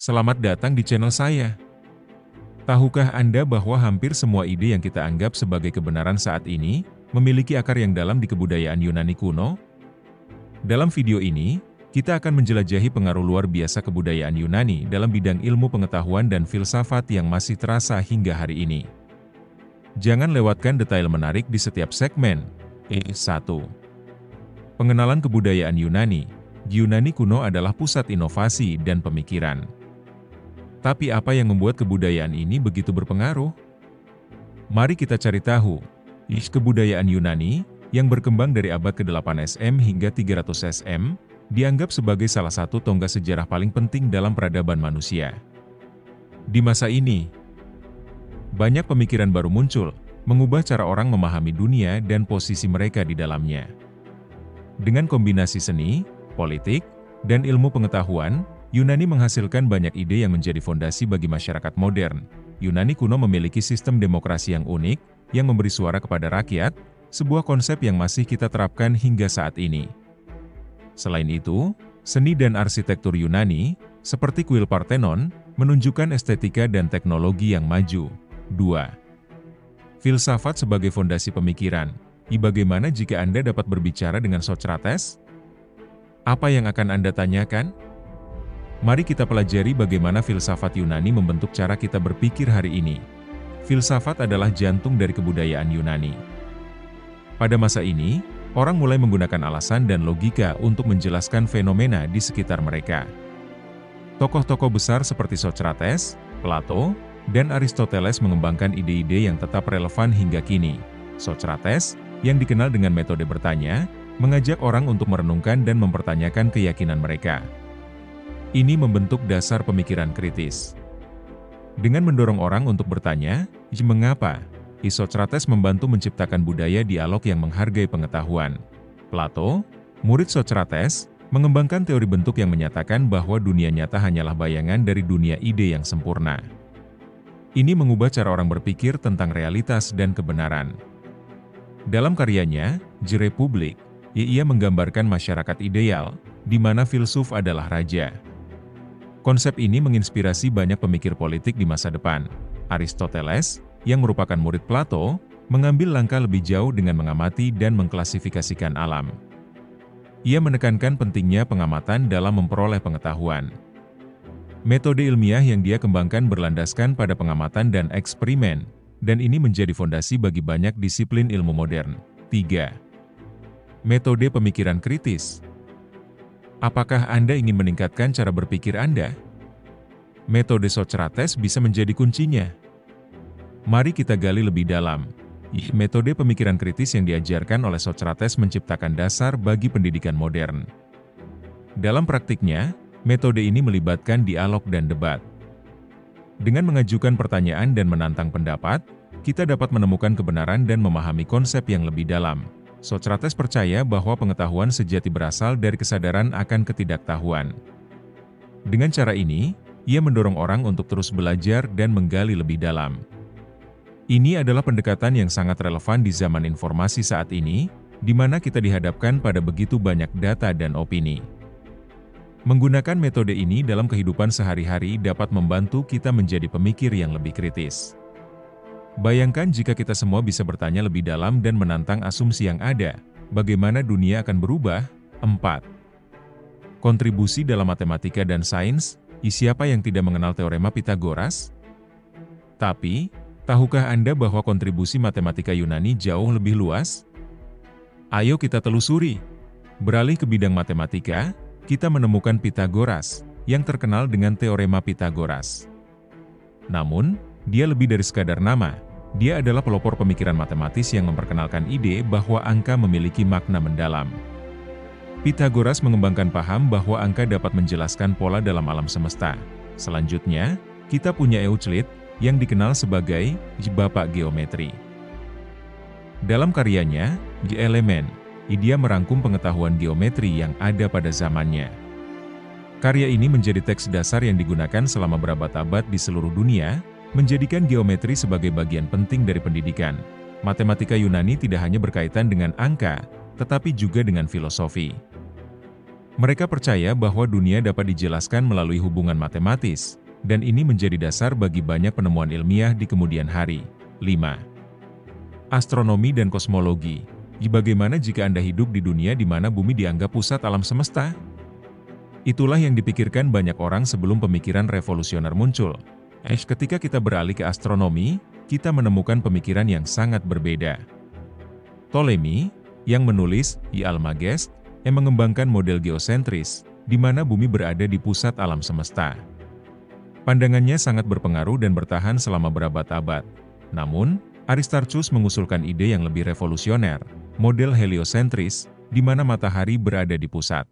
Selamat datang di channel saya. Tahukah Anda bahwa hampir semua ide yang kita anggap sebagai kebenaran saat ini, memiliki akar yang dalam di kebudayaan Yunani kuno? Dalam video ini, kita akan menjelajahi pengaruh luar biasa kebudayaan Yunani dalam bidang ilmu pengetahuan dan filsafat yang masih terasa hingga hari ini. Jangan lewatkan detail menarik di setiap segmen. 1. Pengenalan kebudayaan Yunani. Yunani kuno adalah pusat inovasi dan pemikiran. Tapi apa yang membuat kebudayaan ini begitu berpengaruh? Mari kita cari tahu. Kebudayaan Yunani, yang berkembang dari abad ke-8 SM hingga 300 SM, dianggap sebagai salah satu tonggak sejarah paling penting dalam peradaban manusia. Di masa ini, banyak pemikiran baru muncul, mengubah cara orang memahami dunia dan posisi mereka di dalamnya. Dengan kombinasi seni, politik, dan ilmu pengetahuan, Yunani menghasilkan banyak ide yang menjadi fondasi bagi masyarakat modern. Yunani kuno memiliki sistem demokrasi yang unik, yang memberi suara kepada rakyat, sebuah konsep yang masih kita terapkan hingga saat ini. Selain itu, seni dan arsitektur Yunani, seperti kuil Parthenon, menunjukkan estetika dan teknologi yang maju. 2. Filsafat sebagai fondasi pemikiran. Bagaimana jika Anda dapat berbicara dengan Socrates? Apa yang akan Anda tanyakan? Mari kita pelajari bagaimana filsafat Yunani membentuk cara kita berpikir hari ini. Filsafat adalah jantung dari kebudayaan Yunani. Pada masa ini, orang mulai menggunakan alasan dan logika untuk menjelaskan fenomena di sekitar mereka. Tokoh-tokoh besar seperti Socrates, Plato, dan Aristoteles mengembangkan ide-ide yang tetap relevan hingga kini. Socrates, yang dikenal dengan metode bertanya, mengajak orang untuk merenungkan dan mempertanyakan keyakinan mereka. Ini membentuk dasar pemikiran kritis. Dengan mendorong orang untuk bertanya, mengapa? Socrates membantu menciptakan budaya dialog yang menghargai pengetahuan. Plato, murid Socrates, mengembangkan teori bentuk yang menyatakan bahwa dunia nyata hanyalah bayangan dari dunia ide yang sempurna. Ini mengubah cara orang berpikir tentang realitas dan kebenaran. Dalam karyanya, The Republic, ia menggambarkan masyarakat ideal, di mana filsuf adalah raja. Konsep ini menginspirasi banyak pemikir politik di masa depan. Aristoteles, yang merupakan murid Plato, mengambil langkah lebih jauh dengan mengamati dan mengklasifikasikan alam. Ia menekankan pentingnya pengamatan dalam memperoleh pengetahuan. Metode ilmiah yang dia kembangkan berlandaskan pada pengamatan dan eksperimen, dan ini menjadi fondasi bagi banyak disiplin ilmu modern. 3. Metode pemikiran kritis. Apakah Anda ingin meningkatkan cara berpikir Anda? Metode Socrates bisa menjadi kuncinya. Mari kita gali lebih dalam. Metode pemikiran kritis yang diajarkan oleh Socrates menciptakan dasar bagi pendidikan modern. Dalam praktiknya, metode ini melibatkan dialog dan debat. Dengan mengajukan pertanyaan dan menantang pendapat, kita dapat menemukan kebenaran dan memahami konsep yang lebih dalam. Socrates percaya bahwa pengetahuan sejati berasal dari kesadaran akan ketidaktahuan. Dengan cara ini, ia mendorong orang untuk terus belajar dan menggali lebih dalam. Ini adalah pendekatan yang sangat relevan di zaman informasi saat ini, di mana kita dihadapkan pada begitu banyak data dan opini. Menggunakan metode ini dalam kehidupan sehari-hari dapat membantu kita menjadi pemikir yang lebih kritis. Bayangkan jika kita semua bisa bertanya lebih dalam dan menantang asumsi yang ada, bagaimana dunia akan berubah? 4. Kontribusi dalam matematika dan sains. Siapa yang tidak mengenal teorema Pythagoras? Tapi, tahukah Anda bahwa kontribusi matematika Yunani jauh lebih luas? Ayo kita telusuri. Beralih ke bidang matematika, kita menemukan Pythagoras, yang terkenal dengan teorema Pythagoras. Namun, dia lebih dari sekadar nama. Dia adalah pelopor pemikiran matematis yang memperkenalkan ide bahwa angka memiliki makna mendalam. Pythagoras mengembangkan paham bahwa angka dapat menjelaskan pola dalam alam semesta. Selanjutnya, kita punya Euclid, yang dikenal sebagai Bapak Geometri. Dalam karyanya, The Element, dia merangkum pengetahuan geometri yang ada pada zamannya. Karya ini menjadi teks dasar yang digunakan selama berabad-abad di seluruh dunia, menjadikan geometri sebagai bagian penting dari pendidikan. Matematika Yunani tidak hanya berkaitan dengan angka, tetapi juga dengan filosofi. Mereka percaya bahwa dunia dapat dijelaskan melalui hubungan matematis, dan ini menjadi dasar bagi banyak penemuan ilmiah di kemudian hari. 5. Astronomi dan kosmologi. Bagaimana jika Anda hidup di dunia di mana bumi dianggap pusat alam semesta? Itulah yang dipikirkan banyak orang sebelum pemikiran revolusioner muncul. Ketika kita beralih ke astronomi, kita menemukan pemikiran yang sangat berbeda. Ptolemy, yang menulis Almagest, yang mengembangkan model geosentris, di mana bumi berada di pusat alam semesta. Pandangannya sangat berpengaruh dan bertahan selama berabad-abad. Namun, Aristarchus mengusulkan ide yang lebih revolusioner, model heliosentris, di mana matahari berada di pusat.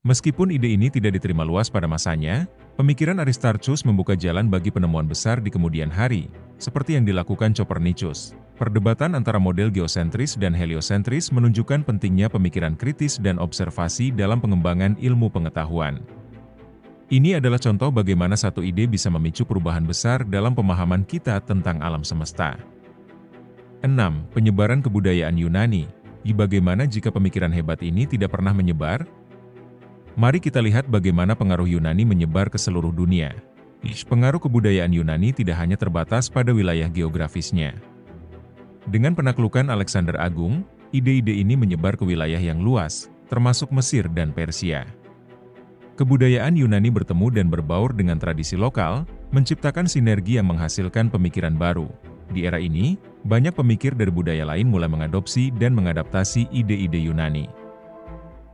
Meskipun ide ini tidak diterima luas pada masanya, pemikiran Aristarchus membuka jalan bagi penemuan besar di kemudian hari, seperti yang dilakukan Copernicus. Perdebatan antara model geosentris dan heliosentris menunjukkan pentingnya pemikiran kritis dan observasi dalam pengembangan ilmu pengetahuan. Ini adalah contoh bagaimana satu ide bisa memicu perubahan besar dalam pemahaman kita tentang alam semesta. 6. Penyebaran kebudayaan Yunani. Bagaimana jika pemikiran hebat ini tidak pernah menyebar? Mari kita lihat bagaimana pengaruh Yunani menyebar ke seluruh dunia. Pengaruh kebudayaan Yunani tidak hanya terbatas pada wilayah geografisnya. Dengan penaklukan Alexander Agung, ide-ide ini menyebar ke wilayah yang luas, termasuk Mesir dan Persia. Kebudayaan Yunani bertemu dan berbaur dengan tradisi lokal, menciptakan sinergi yang menghasilkan pemikiran baru. Di era ini, banyak pemikir dari budaya lain mulai mengadopsi dan mengadaptasi ide-ide Yunani.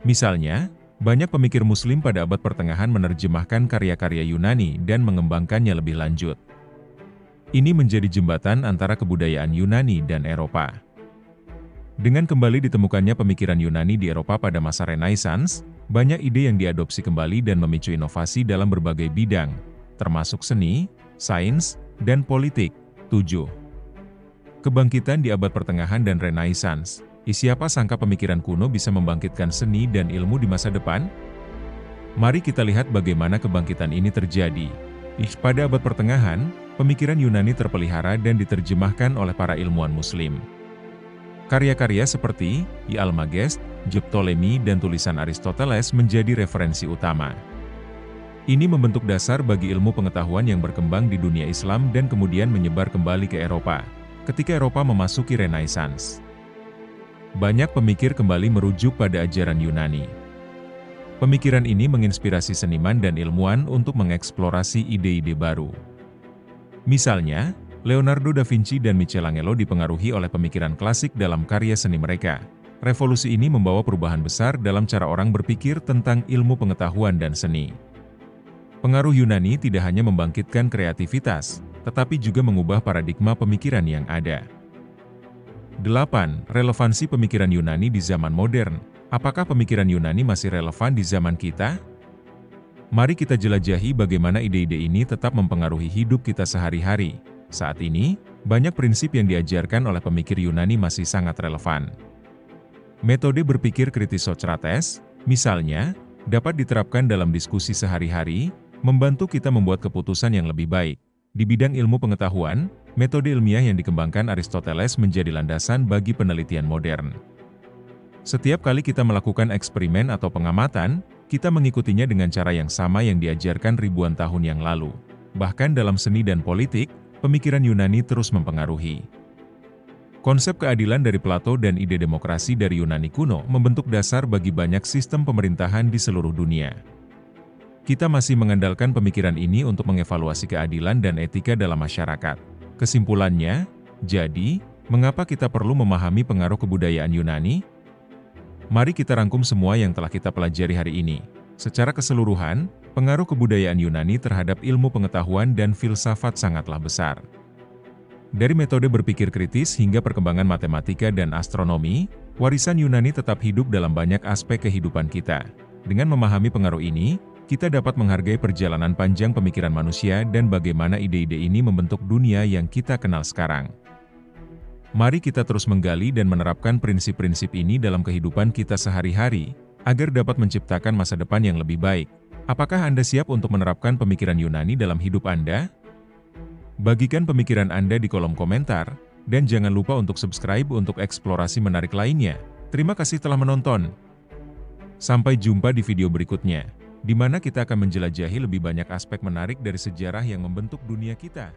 Misalnya, banyak pemikir Muslim pada abad pertengahan menerjemahkan karya-karya Yunani dan mengembangkannya lebih lanjut. Ini menjadi jembatan antara kebudayaan Yunani dan Eropa. Dengan kembali ditemukannya pemikiran Yunani di Eropa pada masa Renaissance, banyak ide yang diadopsi kembali dan memicu inovasi dalam berbagai bidang, termasuk seni, sains, dan politik. 7. Kebangkitan di abad pertengahan dan Renaissance. Siapa sangka pemikiran kuno bisa membangkitkan seni dan ilmu di masa depan? Mari kita lihat bagaimana kebangkitan ini terjadi. Pada abad pertengahan, pemikiran Yunani terpelihara dan diterjemahkan oleh para ilmuwan Muslim. Karya-karya seperti Almagest, Ptolemy, dan tulisan Aristoteles menjadi referensi utama. Ini membentuk dasar bagi ilmu pengetahuan yang berkembang di dunia Islam dan kemudian menyebar kembali ke Eropa, ketika Eropa memasuki Renaissance. Banyak pemikir kembali merujuk pada ajaran Yunani. Pemikiran ini menginspirasi seniman dan ilmuwan untuk mengeksplorasi ide-ide baru. Misalnya, Leonardo da Vinci dan Michelangelo dipengaruhi oleh pemikiran klasik dalam karya seni mereka. Revolusi ini membawa perubahan besar dalam cara orang berpikir tentang ilmu pengetahuan dan seni. Pengaruh Yunani tidak hanya membangkitkan kreativitas, tetapi juga mengubah paradigma pemikiran yang ada. 8. Relevansi pemikiran Yunani di zaman modern. Apakah pemikiran Yunani masih relevan di zaman kita? Mari kita jelajahi bagaimana ide-ide ini tetap mempengaruhi hidup kita sehari-hari. Saat ini, banyak prinsip yang diajarkan oleh pemikir Yunani masih sangat relevan. Metode berpikir kritis Socrates, misalnya, dapat diterapkan dalam diskusi sehari-hari, membantu kita membuat keputusan yang lebih baik. Di bidang ilmu pengetahuan, metode ilmiah yang dikembangkan Aristoteles menjadi landasan bagi penelitian modern. Setiap kali kita melakukan eksperimen atau pengamatan, kita mengikutinya dengan cara yang sama yang diajarkan ribuan tahun yang lalu. Bahkan dalam seni dan politik, pemikiran Yunani terus mempengaruhi. Konsep keadilan dari Plato dan ide demokrasi dari Yunani kuno membentuk dasar bagi banyak sistem pemerintahan di seluruh dunia. Kita masih mengandalkan pemikiran ini untuk mengevaluasi keadilan dan etika dalam masyarakat. Kesimpulannya, jadi, mengapa kita perlu memahami pengaruh kebudayaan Yunani? Mari kita rangkum semua yang telah kita pelajari hari ini. Secara keseluruhan, pengaruh kebudayaan Yunani terhadap ilmu pengetahuan dan filsafat sangatlah besar. Dari metode berpikir kritis hingga perkembangan matematika dan astronomi, warisan Yunani tetap hidup dalam banyak aspek kehidupan kita. Dengan memahami pengaruh ini, kita dapat menghargai perjalanan panjang pemikiran manusia dan bagaimana ide-ide ini membentuk dunia yang kita kenal sekarang. Mari kita terus menggali dan menerapkan prinsip-prinsip ini dalam kehidupan kita sehari-hari, agar dapat menciptakan masa depan yang lebih baik. Apakah Anda siap untuk menerapkan pemikiran Yunani dalam hidup Anda? Bagikan pemikiran Anda di kolom komentar, dan jangan lupa untuk subscribe untuk eksplorasi menarik lainnya. Terima kasih telah menonton. Sampai jumpa di video berikutnya, di mana kita akan menjelajahi lebih banyak aspek menarik dari sejarah yang membentuk dunia kita.